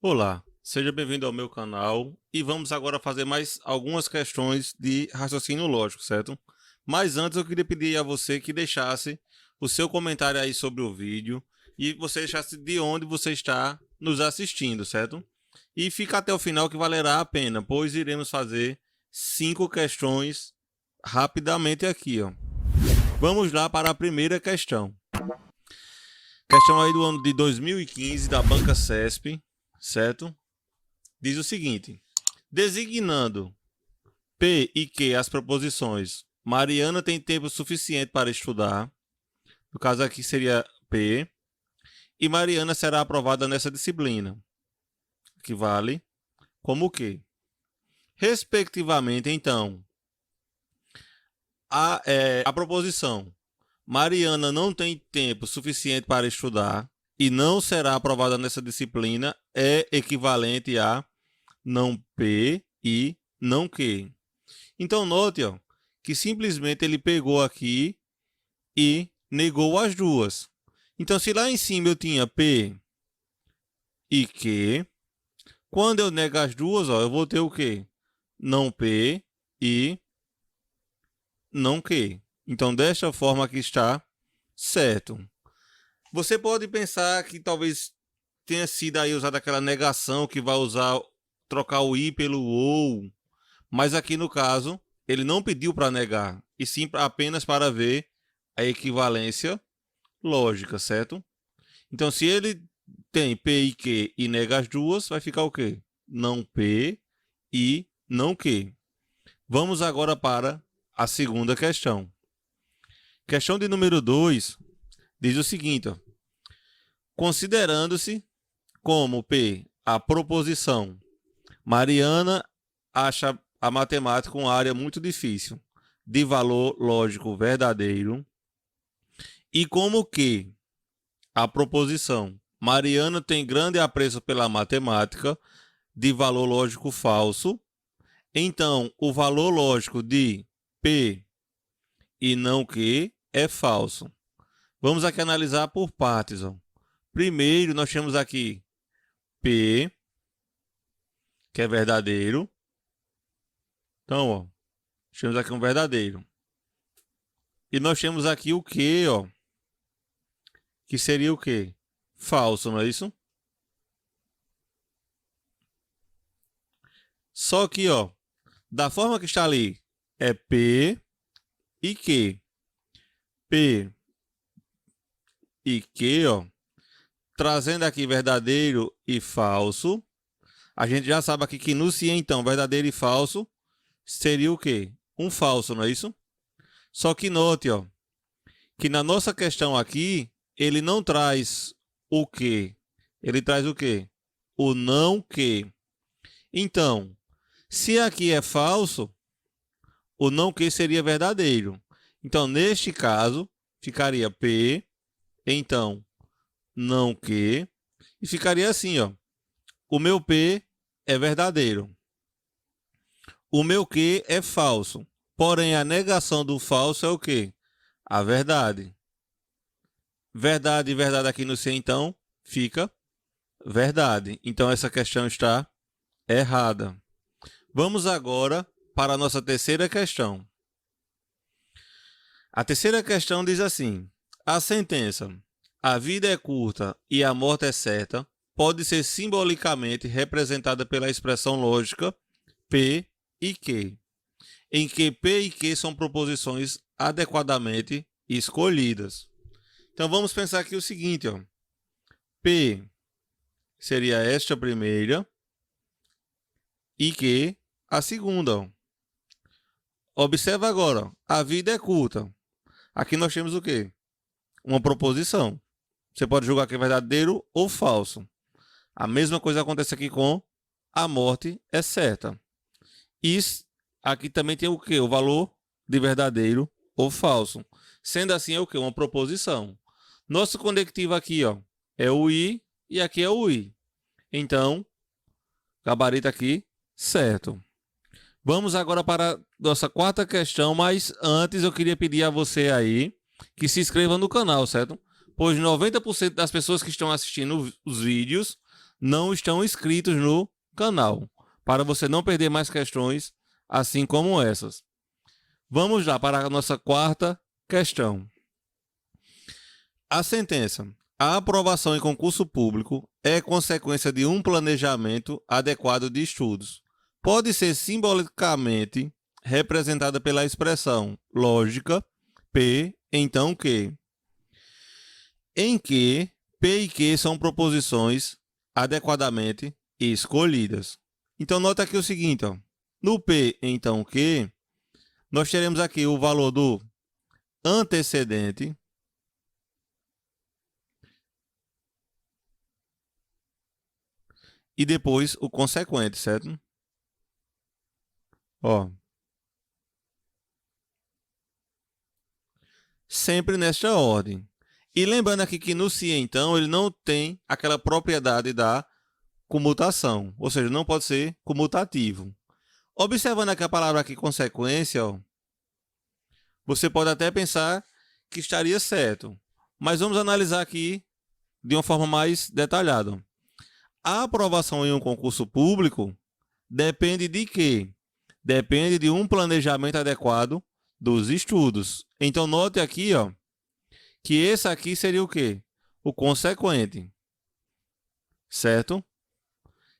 Olá, seja bem-vindo ao meu canal e vamos agora fazer mais algumas questões de raciocínio lógico, certo? Mas antes eu queria pedir a você que deixasse o seu comentário aí sobre o vídeo e você deixasse de onde você está nos assistindo, certo? E fica até o final que valerá a pena, pois iremos fazer 5 questões rapidamente aqui, ó. Vamos lá para a primeira questão. Questão aí do ano de 2015 da Banca CESP, certo? Diz o seguinte: designando P e Q as proposições, Mariana tem tempo suficiente para estudar, no caso aqui seria P, e Mariana será aprovada nessa disciplina, que vale como Q. Respectivamente, então, a proposição Mariana não tem tempo suficiente para estudar e não será aprovada nessa disciplina é equivalente a não P e não Q. Então note, ó, que simplesmente ele pegou aqui e negou as duas. Então se lá em cima eu tinha P e Q, quando eu nego as duas, ó, eu vou ter o quê? Não P e não Q. Então desta forma aqui está certo. Você pode pensar que talvez tenha sido aí usada aquela negação que vai usar trocar o I pelo OU, mas aqui no caso ele não pediu para negar, e sim apenas para ver a equivalência lógica, certo? Então se ele tem P e Q e nega as duas, vai ficar o quê? Não P e não Q. Vamos agora para a segunda questão. Questão de número 2 diz o seguinte, ó: considerando-se como P a proposição, Mariana acha a matemática uma área muito difícil, de valor lógico verdadeiro, e como que a proposição Mariana tem grande apreço pela matemática, de valor lógico falso, então o valor lógico de P e não Q é falso. Vamos aqui analisar por partes, ó. Primeiro, nós temos aqui P, que é verdadeiro. Então, ó, temos aqui um verdadeiro. E nós temos aqui o Q, ó, que seria o quê? Falso, não é isso? Só que, ó, da forma que está ali, é P e Q. P e Q, ó, trazendo aqui verdadeiro e falso. A gente já sabe aqui que no se, então, verdadeiro e falso seria o quê? Um falso, não é isso? Só que note, ó, que na nossa questão aqui, ele não traz o que, ele traz o quê? O não que. Então, se aqui é falso, o não que seria verdadeiro. Então, neste caso, ficaria P, então, não que, e ficaria assim, ó: o meu P é verdadeiro. O meu Q é falso. Porém, a negação do falso é o quê? A verdade. Verdade e verdade aqui no C, então, fica verdade. Então, essa questão está errada. Vamos agora para a nossa terceira questão. A terceira questão diz assim: a sentença "a vida é curta e a morte é certa" pode ser simbolicamente representada pela expressão lógica P e Q, em que P e Q são proposições adequadamente escolhidas. Então vamos pensar aqui o seguinte, ó: P seria esta primeira e Q a segunda, ó. Observa agora, ó, a vida é curta. Aqui nós temos o quê? Uma proposição. Você pode julgar que é verdadeiro ou falso. A mesma coisa acontece aqui com a morte é certa. E aqui também tem o quê? O valor de verdadeiro ou falso. Sendo assim, é o quê? Uma proposição. Nosso conectivo aqui, ó, é o I e aqui é o I. Então, gabarito aqui, certo. Vamos agora para a nossa quarta questão, mas antes eu queria pedir a você aí que se inscreva no canal, certo? Pois 90% das pessoas que estão assistindo os vídeos não estão inscritos no canal, para você não perder mais questões assim como essas. Vamos lá para a nossa quarta questão. A sentença: a aprovação em concurso público é consequência de um planejamento adequado de estudos. Pode ser simbolicamente representada pela expressão lógica P, então que. Em que P e Q são proposições adequadamente escolhidas. Então, nota aqui o seguinte, ó. No P, então que, nós teremos aqui o valor do antecedente e depois o consequente, certo? Ó. Sempre nesta ordem. E lembrando aqui que no se, então, ele não tem aquela propriedade da comutação, ou seja, não pode ser comutativo. Observando aqui a palavra aqui, consequência, ó, você pode até pensar que estaria certo, mas vamos analisar aqui de uma forma mais detalhada. A aprovação em um concurso público depende de quê? Depende de um planejamento adequado dos estudos. Então, note aqui, ó, que esse aqui seria o quê? O consequente, certo?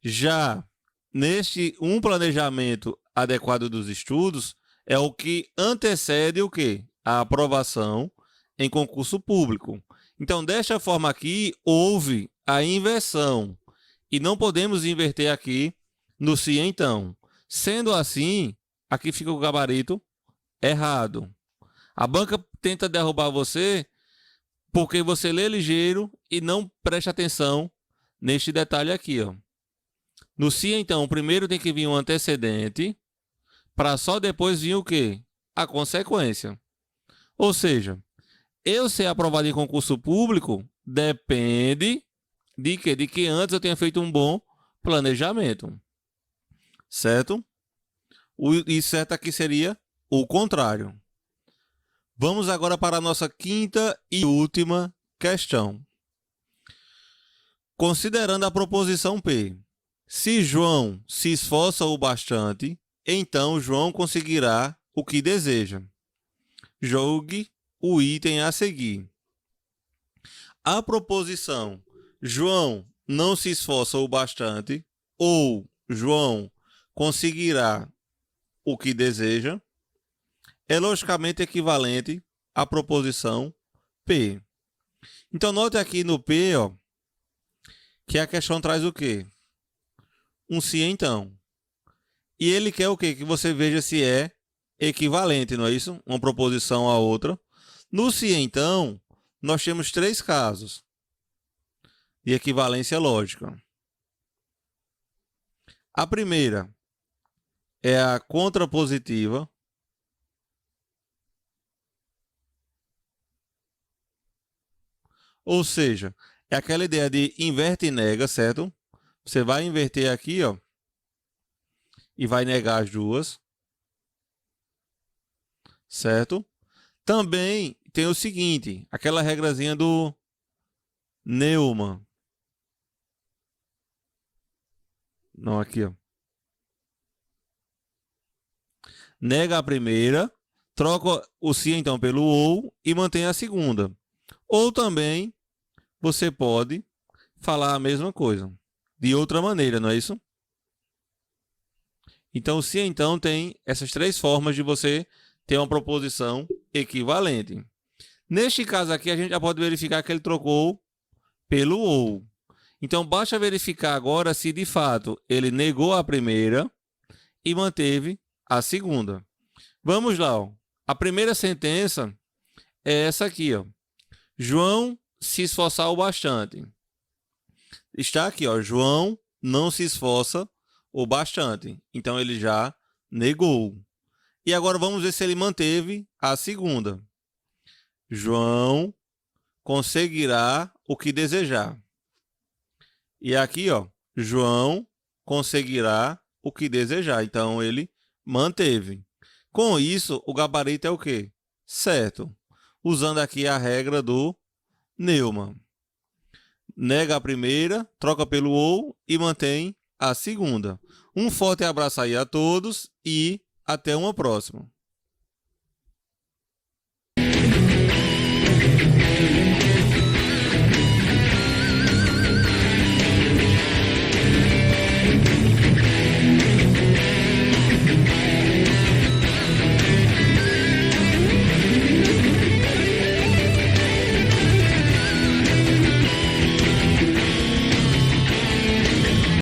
Já neste um planejamento adequado dos estudos é o que antecede o quê? A aprovação em concurso público. Então, desta forma aqui, houve a inversão. E não podemos inverter aqui no se, então. Sendo assim, aqui fica o gabarito errado. A banca tenta derrubar você porque você lê ligeiro e não presta atenção neste detalhe aqui, ó. No se, então, primeiro tem que vir um antecedente, para só depois vir o quê? A consequência. Ou seja, eu ser aprovado em concurso público depende de quê? De que antes eu tenha feito um bom planejamento. Certo? E certo aqui seria o contrário. Vamos agora para a nossa quinta e última questão. Considerando a proposição P, se João se esforça o bastante, então João conseguirá o que deseja. Jogue o item a seguir. A proposição João não se esforça o bastante ou João conseguirá o que deseja é logicamente equivalente à proposição P. Então, note aqui no P, ó, que a questão traz o quê? Um se, então. E ele quer o quê? Que você veja se é equivalente, não é isso? Uma proposição a outra. No se, então, nós temos três casos de equivalência lógica. A primeira é a contrapositiva. Ou seja, é aquela ideia de inverte e nega, certo? Você vai inverter aqui, ó, e vai negar as duas, certo? Também tem o seguinte, aquela regrazinha do Neumann. Não, aqui, ó. Nega a primeira, troca o se, então, pelo ou e mantém a segunda. Ou também você pode falar a mesma coisa, de outra maneira, não é isso? Então, o se, então, tem essas três formas de você ter uma proposição equivalente. Neste caso aqui, a gente já pode verificar que ele trocou pelo ou. Então, basta verificar agora se, de fato, ele negou a primeira e manteve a segunda. Vamos lá, ó. A primeira sentença é essa aqui, ó. João se esforçar o bastante. Está aqui, ó. João não se esforça o bastante. Então, ele já negou. E agora vamos ver se ele manteve a segunda. João conseguirá o que desejar. E aqui, ó, João conseguirá o que desejar. Então, ele manteve. Com isso, o gabarito é o quê? Certo. Usando aqui a regra do Neumann. nega a primeira, troca pelo ou e mantém a segunda. Um forte abraço aí a todos e até uma próxima.